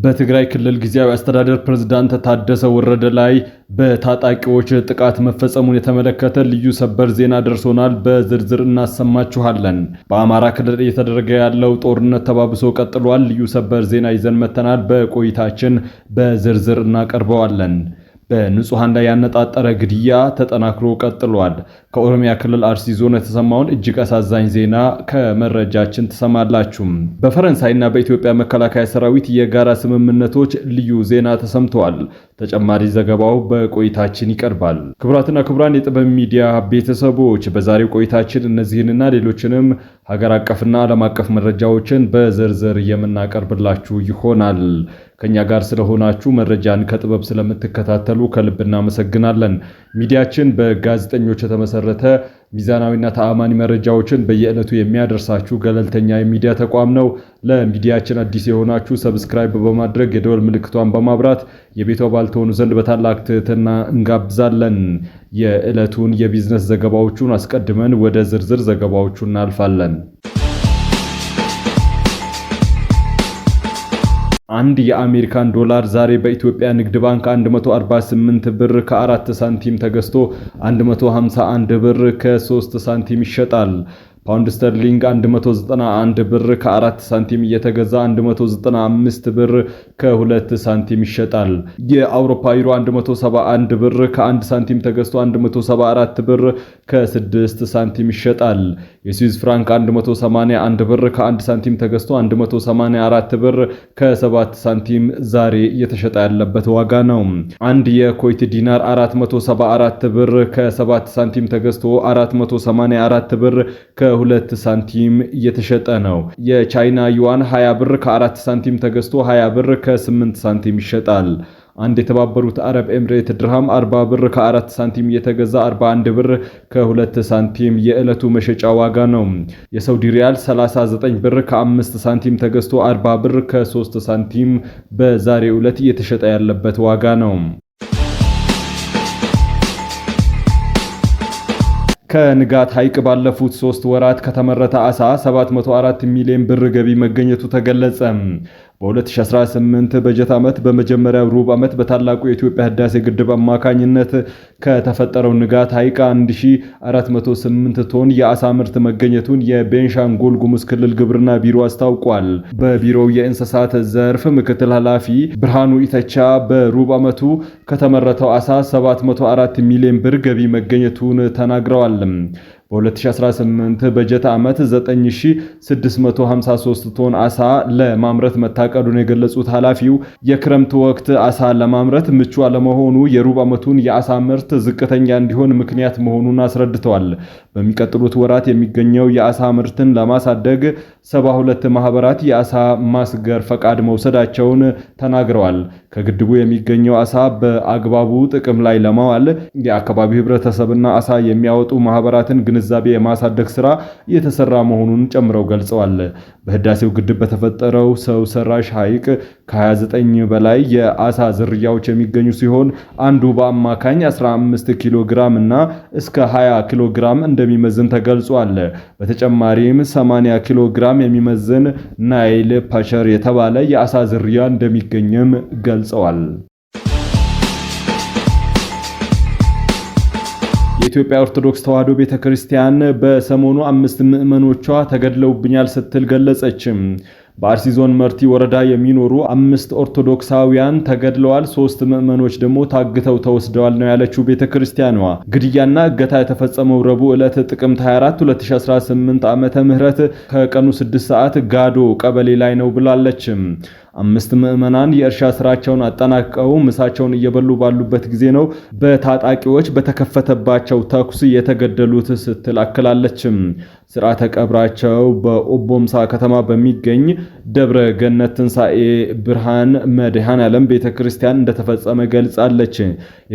በትግራይ ክልል ጊዜያዊ አስተዳደር ፕሬዝዳንት ታደሰ ወረደ ላይ በታጣቂዎች ጥቃት መፈጸሙን የተመለከተ ልዩ ሰበር ዜና ደርሶናል። በዝርዝር እናሰማችኋለን። በአማራ ክልል እየተደረገ ያለው ጦርነት ተባብሶ ቀጥሏል። ልዩ ሰበር ዜና ይዘን መተናል። በቆይታችን በዝርዝር እናቀርበዋለን። በንጹሃን ላይ ያነጣጠረ ግድያ ተጠናክሮ ቀጥሏል። ከኦሮሚያ ክልል አርሲ ዞን የተሰማውን እጅግ አሳዛኝ ዜና ከመረጃችን ተሰማላችሁ። በፈረንሳይና በኢትዮጵያ መከላከያ ሰራዊት የጋራ ስምምነቶች ልዩ ዜና ተሰምተዋል። ተጨማሪ ዘገባው በቆይታችን ይቀርባል። ክቡራትና ክቡራን የጥበብ ሚዲያ ቤተሰቦች በዛሬው ቆይታችን እነዚህንና ሌሎችንም ሀገር አቀፍና ዓለም አቀፍ መረጃዎችን በዝርዝር የምናቀርብላችሁ ይሆናል። ከኛ ጋር ስለሆናችሁ መረጃን ከጥበብ ስለምትከታተሉ ከልብ እናመሰግናለን። ሚዲያችን በጋዜጠኞች የተመሰረተ ሚዛናዊና ተአማኒ መረጃዎችን በየዕለቱ የሚያደርሳችሁ ገለልተኛ የሚዲያ ተቋም ነው። ለሚዲያችን አዲስ የሆናችሁ ሰብስክራይብ በማድረግ የደወል ምልክቷን በማብራት የቤቱ አባል ትሆኑ ዘንድ በታላቅ ትህትና እንጋብዛለን። የዕለቱን የቢዝነስ ዘገባዎቹን አስቀድመን ወደ ዝርዝር ዘገባዎቹ እናልፋለን። አንድ የአሜሪካን ዶላር ዛሬ በኢትዮጵያ ንግድ ባንክ 148 ብር ከ4 ሳንቲም ተገዝቶ 151 ብር ከ3 ሳንቲም ይሸጣል። ፓውንድ ስተርሊንግ 191 ብር ከ4 ሳንቲም እየተገዛ 195 ብር ከ2 ሳንቲም ይሸጣል። የአውሮፓ ዩሮ 171 ብር ከ1 ሳንቲም ተገዝቶ 174 ብር ከ6 ሳንቲም ይሸጣል። የስዊዝ ፍራንክ 181 ብር ከ1 ሳንቲም ተገዝቶ 184 ብር ከ7 ሳንቲም ዛሬ እየተሸጠ ያለበት ዋጋ ነው። አንድ የኩዌት ዲናር 474 ብር ከ7 ሳንቲም ተገዝቶ 484 ብር ከ2 ሳንቲም እየተሸጠ ነው። የቻይና ዩዋን 20 ብር ከ4 ሳንቲም ተገዝቶ 20 ብር ከ8 ሳንቲም ይሸጣል። አንድ የተባበሩት አረብ ኤምሬት ድርሃም 40 ብር ከ4 ሳንቲም እየተገዛ 41 ብር ከ2 ሳንቲም የዕለቱ መሸጫ ዋጋ ነው። የሳውዲ ሪያል 39 ብር ከ5 ሳንቲም ተገዝቶ 40 ብር ከ3 ሳንቲም በዛሬው ዕለት እየተሸጠ ያለበት ዋጋ ነው። ከንጋት ሐይቅ ባለፉት 3 ወራት ከተመረተ ዓሳ 704 ሚሊዮን ብር ገቢ መገኘቱ ተገለጸ። በ2018 በጀት ዓመት በመጀመሪያው ሩብ ዓመት በታላቁ የኢትዮጵያ ህዳሴ ግድብ አማካኝነት ከተፈጠረው ንጋት ሐይቅ 1408 ቶን የዓሳ ምርት መገኘቱን የቤንሻንጉል ጉሙዝ ክልል ግብርና ቢሮ አስታውቋል። በቢሮው የእንስሳት ዘርፍ ምክትል ኃላፊ ብርሃኑ ኢተቻ በሩብ ዓመቱ ከተመረተው ዓሳ 704 ሚሊዮን ብር ገቢ መገኘቱን ተናግረዋል። በ2018 በጀት ዓመት 9653 ቶን ዓሳ ለማምረት መታቀዱን የገለጹት ኃላፊው የክረምት ወቅት ዓሳ ለማምረት ምቹ አለመሆኑ የሩብ ዓመቱን የዓሳ ምርት ዝቅተኛ እንዲሆን ምክንያት መሆኑን አስረድተዋል። በሚቀጥሉት ወራት የሚገኘው የዓሳ ምርትን ለማሳደግ 72 ማህበራት የዓሳ ማስገር ፈቃድ መውሰዳቸውን ተናግረዋል። ከግድቡ የሚገኘው ዓሳ በአግባቡ ጥቅም ላይ ለማዋል የአካባቢው ህብረተሰብና ዓሳ የሚያወጡ ማህበራትን ግንዛቤ የማሳደግ ስራ እየተሰራ መሆኑን ጨምረው ገልጸዋል። በህዳሴው ግድብ በተፈጠረው ሰው ሰራሽ ሐይቅ ከ29 በላይ የዓሳ ዝርያዎች የሚገኙ ሲሆን አንዱ በአማካኝ 15 ኪሎ ግራም እና እስከ 20 ኪሎ ግራም እንደሚመዝን ተገልጿል። በተጨማሪም 80 ኪሎ ግራም የሚመዝን ናይል ፓቸር የተባለ የዓሳ ዝርያ እንደሚገኝም ገልጸዋል። የኢትዮጵያ ኦርቶዶክስ ተዋሕዶ ቤተክርስቲያን በሰሞኑ 5 ምዕመኖቿ ተገድለውብኛል ስትል ገለጸች። በአርሲ ዞን መርቲ ወረዳ የሚኖሩ 5 ኦርቶዶክሳውያን ተገድለዋል፣ 3 ምዕመኖች ደግሞ ታግተው ተወስደዋል ነው ያለችው ቤተክርስቲያኗ። ግድያና እገታ የተፈጸመው ረቡዕ ዕለት ጥቅምት 24 2018 ዓመተ ምህረት ከቀኑ 6 ሰዓት ጋዶ ቀበሌ ላይ ነው ብላለች። 5 ምዕመናን የእርሻ ስራቸውን አጠናቀው ምሳቸውን እየበሉ ባሉበት ጊዜ ነው በታጣቂዎች በተከፈተባቸው ተኩስ የተገደሉት ስትል አክላለች። ስርዓተ ቀብራቸው በኦቦምሳ ከተማ በሚገኝ ደብረ ገነት ትንሣኤ ብርሃን መድኃኔዓለም ቤተክርስቲያን እንደተፈጸመ ገልጻለች።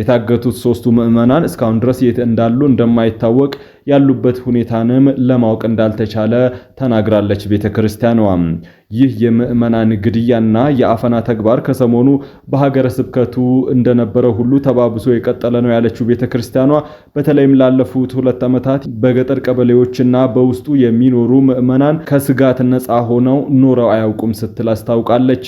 የታገቱት 3ቱ ምዕመናን እስካሁን ድረስ የት እንዳሉ እንደማይታወቅ ያሉበት ሁኔታንም ለማወቅ እንዳልተቻለ ተናግራለች ቤተክርስቲያኗ። ይህ የምዕመናን ግድያና የአፈና ተግባር ከሰሞኑ በሀገረ ስብከቱ እንደነበረው ሁሉ ተባብሶ የቀጠለ ነው ያለችው ቤተክርስቲያኗ በተለይም ላለፉት 2 ዓመታት በገጠር ቀበሌዎችና በውስጡ የሚኖሩ ምዕመናን ከስጋት ነፃ ሆነው ኖረው አያውቁም ስትል አስታውቃለች።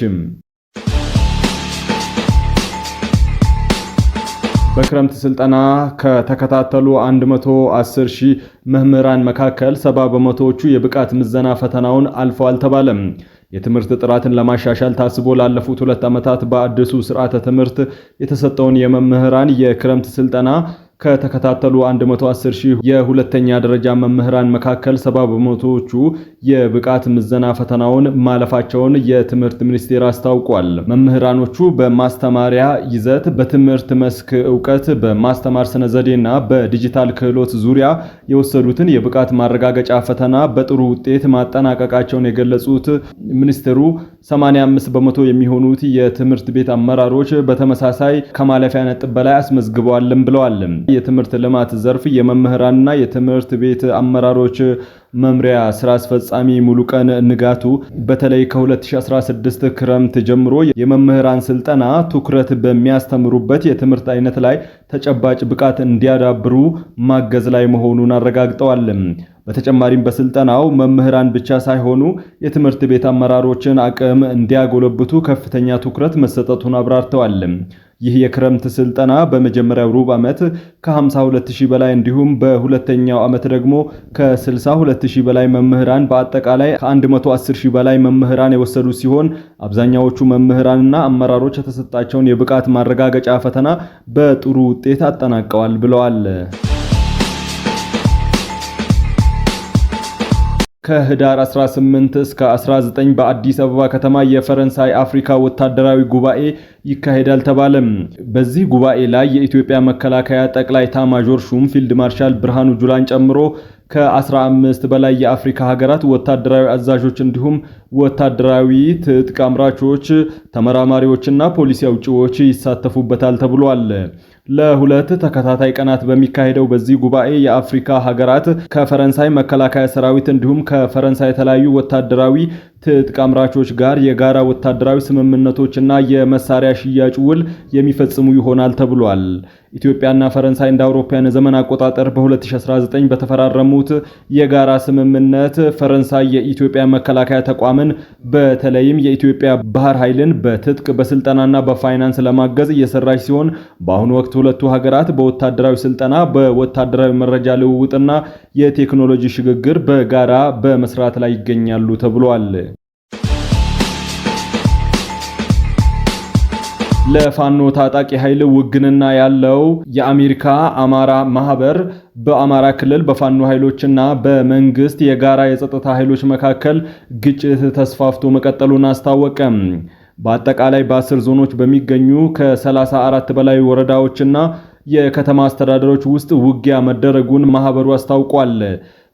በክረምት ስልጠና ከተከታተሉ 110 ሺህ መምህራን መካከል 70 በመቶዎቹ የብቃት ምዘና ፈተናውን አልፈዋል ተባለም። የትምህርት ጥራትን ለማሻሻል ታስቦ ላለፉት 2 ዓመታት በአዲሱ ስርዓተ ትምህርት የተሰጠውን የመምህራን የክረምት ስልጠና ከተከታተሉ 110 ሺህ የሁለተኛ ደረጃ መምህራን መካከል 70 በመቶዎቹ የብቃት ምዘና ፈተናውን ማለፋቸውን የትምህርት ሚኒስቴር አስታውቋል። መምህራኖቹ በማስተማሪያ ይዘት፣ በትምህርት መስክ ዕውቀት፣ በማስተማር ስነ ዘዴና በዲጂታል ክህሎት ዙሪያ የወሰዱትን የብቃት ማረጋገጫ ፈተና በጥሩ ውጤት ማጠናቀቃቸውን የገለጹት ሚኒስቴሩ 85 በመቶ የሚሆኑት የትምህርት ቤት አመራሮች በተመሳሳይ ከማለፊያ ነጥብ በላይ አስመዝግበዋልም ብለዋል። የትምህርት ልማት ዘርፍ የመምህራንና የትምህርት ቤት አመራሮች መምሪያ ስራ አስፈጻሚ ሙሉቀን ንጋቱ በተለይ ከ2016 ክረምት ጀምሮ የመምህራን ስልጠና ትኩረት በሚያስተምሩበት የትምህርት አይነት ላይ ተጨባጭ ብቃት እንዲያዳብሩ ማገዝ ላይ መሆኑን አረጋግጠዋል። በተጨማሪም በስልጠናው መምህራን ብቻ ሳይሆኑ የትምህርት ቤት አመራሮችን አቅም እንዲያጎለብቱ ከፍተኛ ትኩረት መሰጠቱን አብራርተዋል። ይህ የክረምት ስልጠና በመጀመሪያው ሩብ ዓመት ከ52000 በላይ እንዲሁም በሁለተኛው ዓመት ደግሞ ከ62000 በላይ መምህራን በአጠቃላይ ከ110000 በላይ መምህራን የወሰዱ ሲሆን አብዛኛዎቹ መምህራንና አመራሮች የተሰጣቸውን የብቃት ማረጋገጫ ፈተና በጥሩ ውጤት አጠናቀዋል ብለዋል። ከህዳር 18 እስከ 19 በአዲስ አበባ ከተማ የፈረንሳይ አፍሪካ ወታደራዊ ጉባኤ ይካሄዳል ተባለም። በዚህ ጉባኤ ላይ የኢትዮጵያ መከላከያ ጠቅላይ ኤታማዦር ሹም ፊልድ ማርሻል ብርሃኑ ጁላን ጨምሮ ከ15 በላይ የአፍሪካ ሀገራት ወታደራዊ አዛዦች እንዲሁም ወታደራዊ ትጥቅ አምራቾች፣ ተመራማሪዎችና ፖሊሲ አውጪዎች ይሳተፉበታል ተብሏል። ለሁለት ተከታታይ ቀናት በሚካሄደው በዚህ ጉባኤ የአፍሪካ ሀገራት ከፈረንሳይ መከላከያ ሰራዊት እንዲሁም ከፈረንሳይ የተለያዩ ወታደራዊ ትጥቅ አምራቾች ጋር የጋራ ወታደራዊ ስምምነቶችና የመሳሪያ ሽያጭ ውል የሚፈጽሙ ይሆናል ተብሏል። ኢትዮጵያና ፈረንሳይ እንደ አውሮፓውያን ዘመን አቆጣጠር በ2019 በተፈራረሙት የጋራ ስምምነት ፈረንሳይ የኢትዮጵያ መከላከያ ተቋምን በተለይም የኢትዮጵያ ባህር ኃይልን በትጥቅ በስልጠናና በፋይናንስ ለማገዝ እየሰራች ሲሆን በአሁኑ ወቅት ሁለቱ ሀገራት በወታደራዊ ስልጠና፣ በወታደራዊ መረጃ ልውውጥና የቴክኖሎጂ ሽግግር በጋራ በመስራት ላይ ይገኛሉ ተብሏል። ለፋኖ ታጣቂ ኃይል ውግንና ያለው የአሜሪካ አማራ ማህበር በአማራ ክልል በፋኖ ኃይሎችና በመንግስት የጋራ የጸጥታ ኃይሎች መካከል ግጭት ተስፋፍቶ መቀጠሉን አስታወቀ። በአጠቃላይ በ10 ዞኖች በሚገኙ ከ34 በላይ ወረዳዎችና የከተማ አስተዳደሮች ውስጥ ውጊያ መደረጉን ማህበሩ አስታውቋል።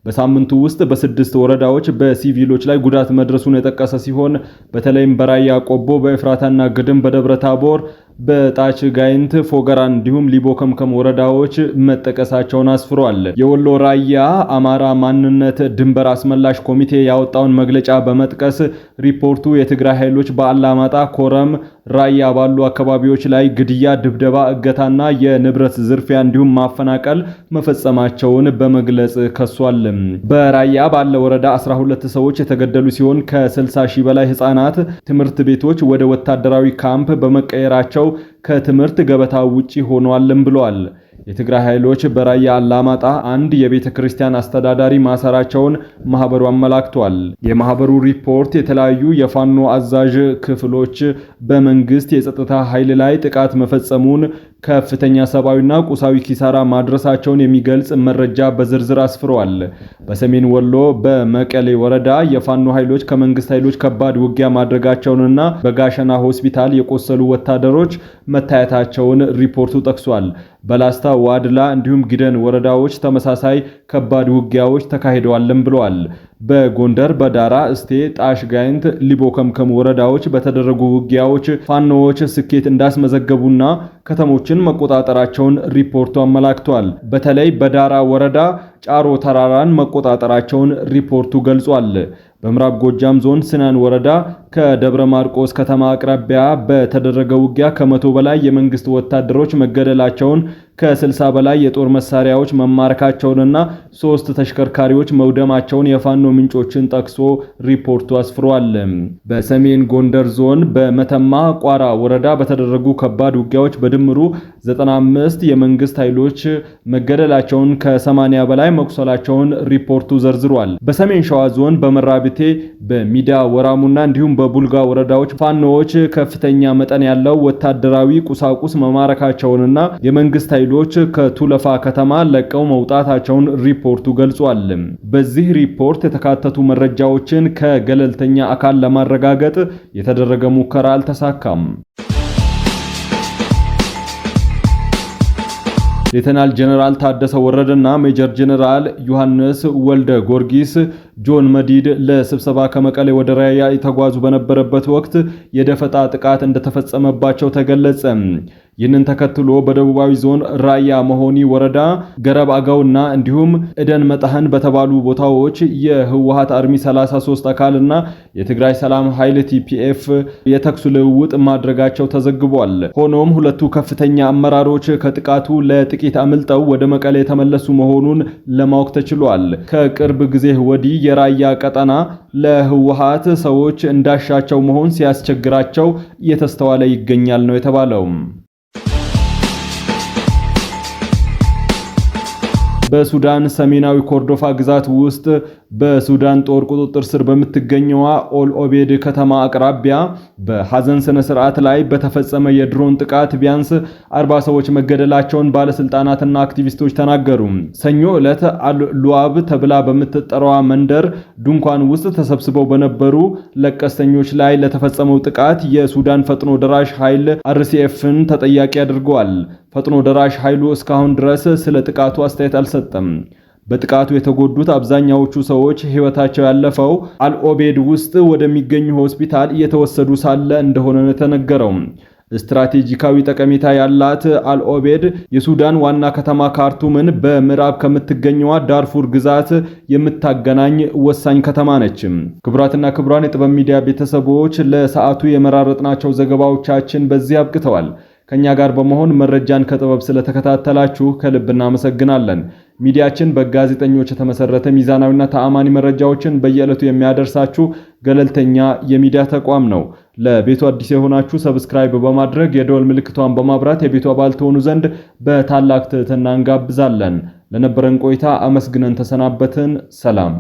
በሳምንቱ ውስጥ በ6 ወረዳዎች በሲቪሎች ላይ ጉዳት መድረሱን የጠቀሰ ሲሆን በተለይም በራያ ቆቦ፣ በኤፍራታና ግድም፣ በደብረ ታቦር፣ በጣች ጋይንት፣ ፎገራ እንዲሁም ሊቦ ከምከም ወረዳዎች መጠቀሳቸውን አስፍሯል። የወሎ ራያ አማራ ማንነት ድንበር አስመላሽ ኮሚቴ ያወጣውን መግለጫ በመጥቀስ ሪፖርቱ የትግራይ ኃይሎች በአላማጣ፣ ኮረም፣ ራያ ባሉ አካባቢዎች ላይ ግድያ፣ ድብደባ፣ እገታና የንብረት ዝርፊያ እንዲሁም ማፈናቀል መፈጸማቸውን በመግለጽ ከሷል። በራያ ባለ ወረዳ 12 ሰዎች የተገደሉ ሲሆን ከ60 ሺህ በላይ ህፃናት ትምህርት ቤቶች ወደ ወታደራዊ ካምፕ በመቀየራቸው ከትምህርት ገበታ ውጪ ሆነዋልም ብለዋል። የትግራይ ኃይሎች በራያ አላማጣ አንድ የቤተ ክርስቲያን አስተዳዳሪ ማሰራቸውን ማህበሩ አመላክቷል። የማህበሩ ሪፖርት የተለያዩ የፋኖ አዛዥ ክፍሎች በመንግስት የጸጥታ ኃይል ላይ ጥቃት መፈጸሙን፣ ከፍተኛ ሰብአዊና ቁሳዊ ኪሳራ ማድረሳቸውን የሚገልጽ መረጃ በዝርዝር አስፍረዋል። በሰሜን ወሎ በመቀሌ ወረዳ የፋኖ ኃይሎች ከመንግስት ኃይሎች ከባድ ውጊያ ማድረጋቸውንና በጋሸና ሆስፒታል የቆሰሉ ወታደሮች መታየታቸውን ሪፖርቱ ጠቅሷል። በላስታ ዋድላ እንዲሁም ግደን ወረዳዎች ተመሳሳይ ከባድ ውጊያዎች ተካሂደዋልም ብለዋል። በጎንደር በዳራ እስቴ፣ ጣሽ ጋይንት፣ ሊቦ ከምከም ወረዳዎች በተደረጉ ውጊያዎች ፋኖዎች ስኬት እንዳስመዘገቡና ከተሞችን መቆጣጠራቸውን ሪፖርቱ አመላክቷል። በተለይ በዳራ ወረዳ ጫሮ ተራራን መቆጣጠራቸውን ሪፖርቱ ገልጿል። በምዕራብ ጎጃም ዞን ስናን ወረዳ ከደብረ ማርቆስ ከተማ አቅራቢያ በተደረገ ውጊያ ከ100 በላይ የመንግስት ወታደሮች መገደላቸውን ከ60 በላይ የጦር መሳሪያዎች መማረካቸውንና 3 ተሽከርካሪዎች መውደማቸውን የፋኖ ምንጮችን ጠቅሶ ሪፖርቱ አስፍሯል። በሰሜን ጎንደር ዞን በመተማ ቋራ ወረዳ በተደረጉ ከባድ ውጊያዎች በድምሩ 95 የመንግስት ኃይሎች መገደላቸውን ከ80 በላይ መቁሰላቸውን ሪፖርቱ ዘርዝሯል። በሰሜን ሸዋ ዞን በመራብቴ በሚዳ ወራሙና እንዲሁም በቡልጋ ወረዳዎች ፋኖዎች ከፍተኛ መጠን ያለው ወታደራዊ ቁሳቁስ መማረካቸውንና የመንግስት ኃይሎች ከቱለፋ ከተማ ለቀው መውጣታቸውን ሪፖርቱ ገልጿል። በዚህ ሪፖርት የተካተቱ መረጃዎችን ከገለልተኛ አካል ለማረጋገጥ የተደረገ ሙከራ አልተሳካም። ሌተናል ጀነራል ታደሰ ወረደና ሜጀር ጀነራል ዮሐንስ ወልደ ጊዮርጊስ ጆን መዲድ ለስብሰባ ከመቀሌ ወደ ራያ የተጓዙ በነበረበት ወቅት የደፈጣ ጥቃት እንደተፈጸመባቸው ተገለጸ። ይህንን ተከትሎ በደቡባዊ ዞን ራያ መሆኒ ወረዳ ገረብ አጋውና እንዲሁም እደን መጣህን በተባሉ ቦታዎች የህወሓት አርሚ 33 አካልና የትግራይ ሰላም ኃይል ቲፒኤፍ የተኩስ ልውውጥ ማድረጋቸው ተዘግቧል። ሆኖም ሁለቱ ከፍተኛ አመራሮች ከጥቃቱ ለጥቂት አምልጠው ወደ መቀሌ የተመለሱ መሆኑን ለማወቅ ተችሏል። ከቅርብ ጊዜ ወዲህ የራያ ቀጠና ለህወሓት ሰዎች እንዳሻቸው መሆን ሲያስቸግራቸው እየተስተዋለ ይገኛል ነው የተባለው። በሱዳን ሰሜናዊ ኮርዶፋ ግዛት ውስጥ በሱዳን ጦር ቁጥጥር ስር በምትገኘው ኦል ኦቤድ ከተማ አቅራቢያ በሐዘን ስነ ስርዓት ላይ በተፈጸመ የድሮን ጥቃት ቢያንስ 40 ሰዎች መገደላቸውን ባለስልጣናትና አክቲቪስቶች ተናገሩ። ሰኞ ዕለት አልሉአብ ተብላ በምትጠራው መንደር ድንኳን ውስጥ ተሰብስበው በነበሩ ለቀስተኞች ላይ ለተፈጸመው ጥቃት የሱዳን ፈጥኖ ደራሽ ኃይል አርሲኤፍን ተጠያቂ አድርገዋል። ፈጥኖ ደራሽ ኃይሉ እስካሁን ድረስ ስለ ጥቃቱ አስተያየት አልሰጠም። በጥቃቱ የተጎዱት አብዛኛዎቹ ሰዎች ህይወታቸው ያለፈው አልኦቤድ ውስጥ ወደሚገኙ ሆስፒታል እየተወሰዱ ሳለ እንደሆነ ነው የተነገረው። ስትራቴጂካዊ ጠቀሜታ ያላት አልኦቤድ የሱዳን ዋና ከተማ ካርቱምን በምዕራብ ከምትገኘው ዳርፉር ግዛት የምታገናኝ ወሳኝ ከተማ ነች። ክቡራትና ክቡራን የጥበብ ሚዲያ ቤተሰቦች ለሰዓቱ የመራረጥናቸው ዘገባዎቻችን በዚህ አብቅተዋል። ከኛ ጋር በመሆን መረጃን ከጥበብ ስለተከታተላችሁ ከልብ እናመሰግናለን። ሚዲያችን በጋዜጠኞች የተመሰረተ ሚዛናዊና ተአማኒ መረጃዎችን በየዕለቱ የሚያደርሳችሁ ገለልተኛ የሚዲያ ተቋም ነው። ለቤቱ አዲስ የሆናችሁ ሰብስክራይብ በማድረግ የደወል ምልክቷን በማብራት የቤቱ አባል ትሆኑ ዘንድ በታላቅ ትህትና እንጋብዛለን። ለነበረን ቆይታ አመስግነን ተሰናበትን። ሰላም።